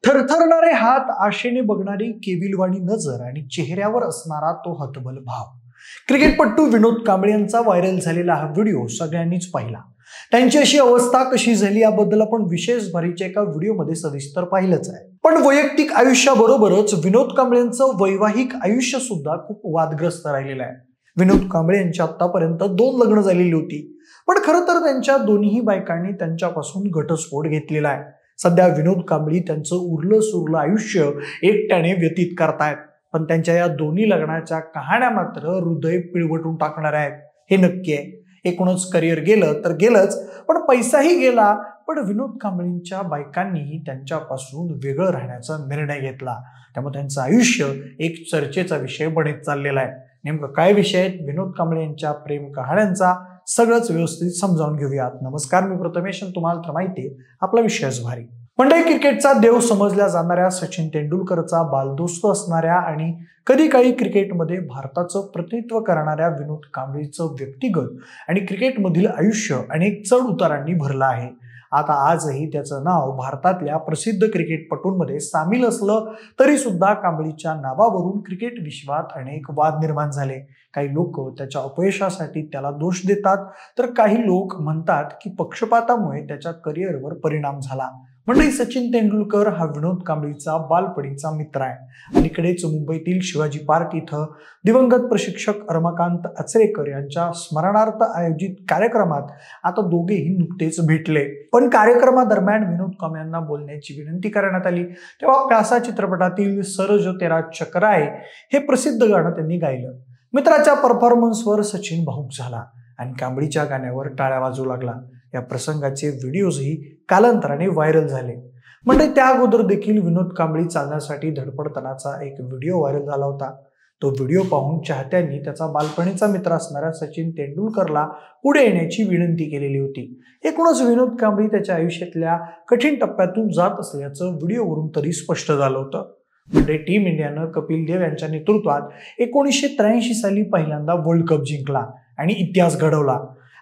थरथरणारे हात, आशेने बघणारी केविलवाणी नजर आणि चेहऱ्यावर असणारा तो हतबल भाव. क्रिकेटपटू विनोद कांबळे यांचा व्हायरल झालेला हा व्हिडिओ सगळ्यांनीच पाहिला. त्यांची अशी अवस्था कशी झाली याबद्दल आपण विशेष भरीच्या एका व्हिडिओमध्ये सविस्तर पाहिलंच आहे. पण वैयक्तिक आयुष्याबरोबरच विनोद कांबळे यांचं वैवाहिक आयुष्य सुद्धा खूप वादग्रस्त राहिलेलं आहे. विनोद कांबळे यांची आतापर्यंत 2 लग्न झालेली होती, पण खरं तर त्यांच्या दोन्ही बायकांनी त्यांच्यापासून घटस्फोट घेतलेला आहे. सध्या विनोद कांबळे त्यांचं उरलं सुरलं आयुष्य एकट्याने व्यतीत करतायत. पण त्यांच्या या दोन्ही लग्नाच्या कहाण्या मात्र हृदय पिळवटून टाकणार आहेत, हे नक्की आहे. एकूणच करिअर गेलं तर गेलंच, पण पैसाही गेला. पण विनोद कांबळेंच्या बायकांनी त्यांच्यापासून वेगळं राहण्याचा निर्णय घेतला. त्यामुळे त्यांचं आयुष्य एक चर्चेचा विषय बनत चाललेला आहे. नेमकं काय विषय आहेत विनोद कांबळे यांच्या प्रेम कहाण्यांचा, सगळंच व्यवस्थित समजावून घेऊयात. नमस्कार, मी प्रथमेश. तुम्हाला तर माहिती आहे आपला विषयच भारी. मंडळी, क्रिकेटचा देव समजल्या जाणाऱ्या सचिन तेंडुलकरचा बालदोस्त असणाऱ्या आणि कधी काळी क्रिकेटमध्ये भारताचं प्रतिनिधित्व करणाऱ्या विनोद कांबळेचं व्यक्तिगत आणि क्रिकेटमधील आयुष्य अनेक चढ उतारांनी भरलं आहे. आता आजही त्याचं नाव भारतातल्या प्रसिद्ध क्रिकेटपटूंमध्ये सामील असलं तरी सुद्धा कांबळेच्या नावावरून क्रिकेट विश्वात अनेक वाद निर्माण झाले. काही लोक त्याच्या अपयशासाठी त्याला दोष देतात, तर काही लोक म्हणतात की पक्षपातामुळे त्याच्या करिअरवर परिणाम झाला. म्हणजे सचिन तेंडुलकर हा विनोद कांबळेचा बालपणीचा मित्र आहे. अलीकडेच मुंबईतील शिवाजी पार्क इथं दिवंगत प्रशिक्षक रमाकांत आचरेकर यांच्या स्मरणार्थ आयोजित कार्यक्रमात आता दोघेही नुकतेच भेटले. पण कार्यक्रमादरम्यान विनोद कांबळे यांना बोलण्याची विनंती करण्यात आली, तेव्हा प्यासा चित्रपटातील सर जो तेरा चक्राए हे प्रसिद्ध गाणं त्यांनी गायलं. मित्राच्या परफॉर्मन्सवर सचिन भावुक झाला आणि कांबळेच्या गाण्यावर टाळ्या वाजवू लागला. या प्रसंगाचे व्हिडिओजही कालांतराने व्हायरल झाले. म्हणजे त्या अगोदर देखील विनोद कांबळे चालण्यासाठी धडपडतानाचा एक व्हिडिओ व्हायरल झाला होता. तो व्हिडिओ पाहून चाहत्यांनी त्याचा बालपणीचा मित्र असणाऱ्या सचिन तेंडुलकरला पुढे येण्याची विनंती केलेली होती. एकूणच विनोद कांबळे त्याच्या आयुष्यातल्या कठीण टप्प्यातून जात असल्याचं व्हिडिओवरून तरी स्पष्ट झालं होतं. म्हणजे टीम इंडियानं कपिल देव यांच्या नेतृत्वात 1983 साली पहिल्यांदा वर्ल्ड कप जिंकला आणि इतिहास घडवला.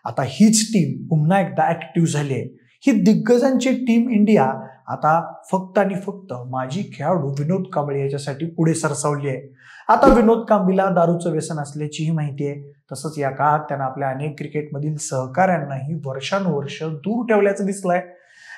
आता हीच टीम पुन्हा एकदा ऍक्टिव्ह झाली आहे. ही दिग्गजांची टीम इंडिया आता फक्त आणि फक्त माजी खेळाडू विनोद कांबळे याच्यासाठी पुढे सरसावली आहे. आता विनोद कांबळेला दारूचं व्यसन असल्याचीही माहिती आहे. तसंच या काळात त्यानं आपल्या अनेक क्रिकेटमधील सहकाऱ्यांनाही वर्षानुवर्ष दूर ठेवल्याचं दिसलंय.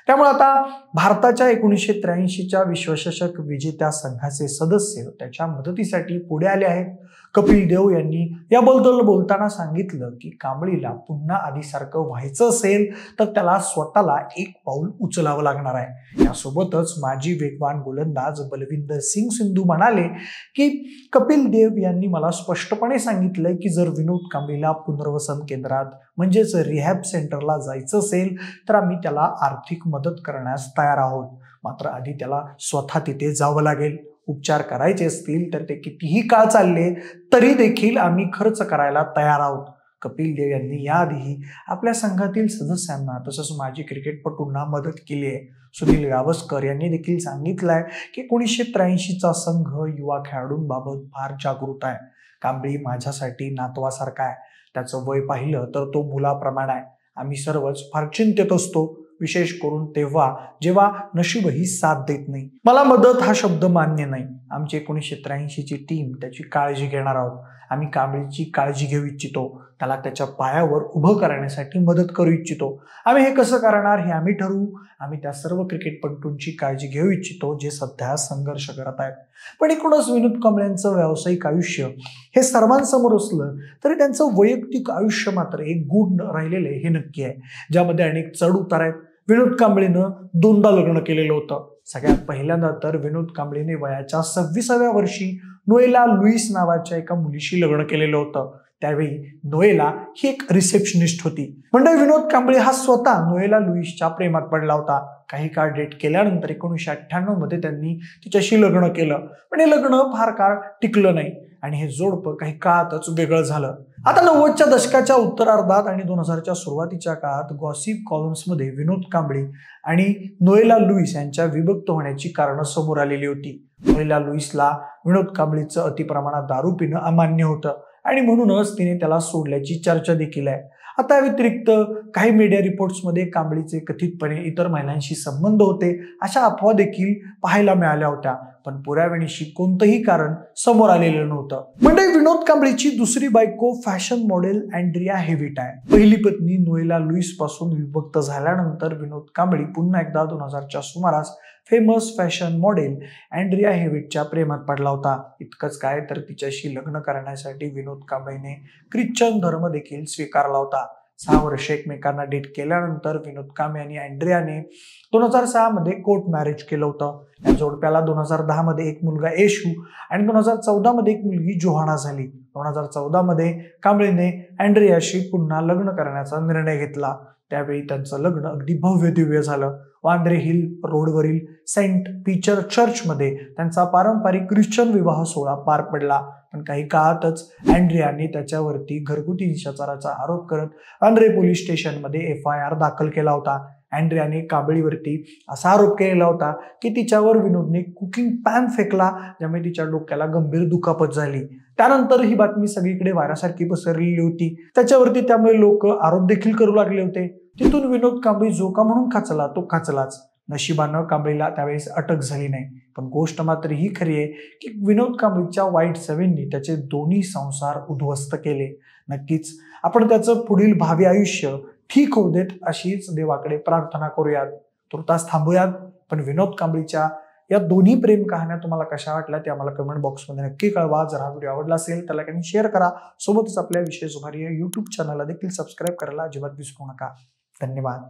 त्यामुळे आता भारताच्या 1983च्या विश्वचषक विजेत्या संघाचे सदस्य त्याच्या मदतीसाठी पुढे आले आहेत. कपिल देव यांनी याबद्दल बोलताना सांगितलं की कांबळेला पुन्हा आधीसारखं व्हायचं असेल तर त्याला स्वतःला एक पाऊल उचलावं लागणार आहे. यासोबतच माजी वेगवान गोलंदाज बलविंदर सिंग सिंधू म्हणाले की कपिल देव यांनी मला स्पष्टपणे सांगितलंय की जर विनोद कांबळेला पुनर्वसन केंद्रात म्हणजेच रिहॅब सेंटरला जायचं असेल तर आम्ही त्याला आर्थिक मदत करण्यास तयार आहोत. मात्र आधी त्याला स्वतः तिथे जावं लागेल. उपचार करायचे असतील तर ते कितीही काळ चालले तरी देखील आम्ही खर्च करायला तयार आहोत. कपिल देव यांनी याआधीही आपल्या संघातील सदस्यांना तसंच माजी क्रिकेटपटूंना मदत केली आहे. सुनील गावस्कर यांनी देखील सांगितलंय की 1983चा संघ युवा खेळाडूंबाबत फार जागृत आहे. कांबळे माझ्यासाठी नातवासारखा आहे. त्याचं वय पाहिलं तर तो मुलाप्रमाणे आहे. आम्ही सर्वच फार चिंतेत असतो, विशेष करून तेव्हा जेव्हा नशीबही साथ देत नाही. मला मदत हा शब्द मान्य नाही. आमची 1983ची टीम त्याची काळजी घेणार आहोत. आम्ही कांबळेची काळजी घेऊ इच्छितो. त्याला त्याच्या पायावर उभं करण्यासाठी मदत करू इच्छितो. आम्ही हे कसं करणार हे आम्ही ठरवू. आम्ही त्या सर्व क्रिकेटपटूंची काळजी घेऊ इच्छितो जे सध्या संघर्ष करत आहेत. पण एकूणच विनोद कांबळेंचं व्यावसायिक आयुष्य हे सर्वांसमोर असलं तरी त्यांचं वैयक्तिक आयुष्य मात्र एक गूढ राहिलेलं हे नक्की आहे, ज्यामध्ये अनेक चढ उतार आहेत. विनोद कांबळेनं 2दा लग्न केलेलं होतं. सगळ्यात पहिल्यांदा तर विनोद कांबळेने वयाच्या 26व्या वर्षी नोएला लुईस नावाच्या एका मुलीशी लग्न केलेलं होतं. त्यावेळी नोएला ही एक रिसेप्शनिस्ट होती. म्हणजे विनोद कांबळे हा स्वतः नोएला लुईसच्या प्रेमात पडला होता. काही काळ डेट केल्यानंतर 1998 मध्ये त्यांनी तिच्याशी लग्न केलं. पण हे लग्न फार काळ टिकलं नाही आणि हे जोडपं काही काळातच वेगळं झालं. आता 90च्या दशकाच्या उत्तरार्धात आणि 2000च्या सुरुवातीच्या काळात गॉसिप कॉलम्समध्ये विनोद कांबळे आणि नोएला लुईस यांच्या विभक्त होण्याची कारणं समोर आलेली होती. नोएला लुईसला विनोद कांबळेचं अतिप्रमाणात दारू पिणं अमान्य होतं आणि म्हणूनच तिने त्याला सोडल्याची चर्चा देखील आहे. आता व्यतिरिक्त काही मीडिया रिपोर्ट्समध्ये कांबळीचे कथितपणे इतर महिलांशी संबंध होते अशा अफवा देखील पाहायला मिळाल्या होत्या, पण पुराव्यानिशी कोणतंही कारण समोर आलेलं नव्हतं. म्हणजे विनोद कांबळीची दुसरी बायको फॅशन मॉडेल अँड्रिया हेविट आहे. पहिली पत्नी नोएला लुईस पासून विभक्त झाल्यानंतर विनोद कांबळी पुन्हा एकदा 2000च्या सुमारास फेमस फॅशन मॉडेल अँड्रिया हेविटच्या प्रेमात पडला होता. इतकंच काय तर तिच्याशी लग्न करण्यासाठी विनोद कांबळीने ख्रिश्चन धर्म देखील स्वीकारला होता. 6 वर्ष एकमेकांना डेट केल्यानंतर विनोद कांबळे आणि अँड्रियाने 2006 मध्ये कोर्ट मॅरेज केलं होतं. या जोडप्याला 2010 मध्ये एक मुलगा येशू आणि 2014 मध्ये एक मुलगी जोहाना झाली. 2014 मध्ये कांबळीने अँड्रियाशी पुन्हा लग्न करण्याचा निर्णय घेतला. त्यावेळी त्यांचं लग्न अगदी भव्य दिव्य झालं. वांद्रे हिल रोडवरील सेंट पीटर चर्चमध्ये त्यांचा पारंपरिक ख्रिश्चन विवाह सोहळा पार पडला. पण काही काळातच अँड्रियाने त्याच्यावरती घरगुती हिंसाचाराचा आरोप करत वांद्रे पोलीस स्टेशनमध्ये FIR दाखल केला होता. अँड्रियाने कांबळीवरती असा आरोप केला होता की तिच्यावर विनोदने कुकिंग पॅन फेकला, ज्यामुळे तिच्या डोक्याला गंभीर दुखापत झाली. त्यानंतर ही बातमी सगळीकडे वाऱ्यासारखी पसरलेली होती. त्याच्यावरती त्यामुळे लोक आरोप देखील करू लागले होते. तिथून विनोद कांबळी जो का म्हणून खचला तो खचलाच. नशिबानं कांबळीला त्यावेळेस अटक झाली नाही. पण गोष्ट मात्र ही खरी आहे की विनोद कांबळीच्या वाईट सवयींनी त्याचे दोन्ही संसार उद्ध्वस्त केले. नक्कीच आपण त्याचं पुढील भावी आयुष्य ठीक होऊ देत अशीच देवाकडे प्रार्थना करूयात. तुर्तास थांबूयात. पण विनोद कांबळीच्या या दोन्ही प्रेम कहाण्या तुम्हाला कशा वाटल्या ते आम्हाला कमेंट बॉक्समध्ये नक्की कळवा. जर हा व्हिडिओ आवडला असेल तर लाईक आणि शेअर करा. सोबतच आपल्या विशेष भारी YouTube चॅनलला देखील सबस्क्राईब करायला अजिबात विसरू नका. धन्यवाद.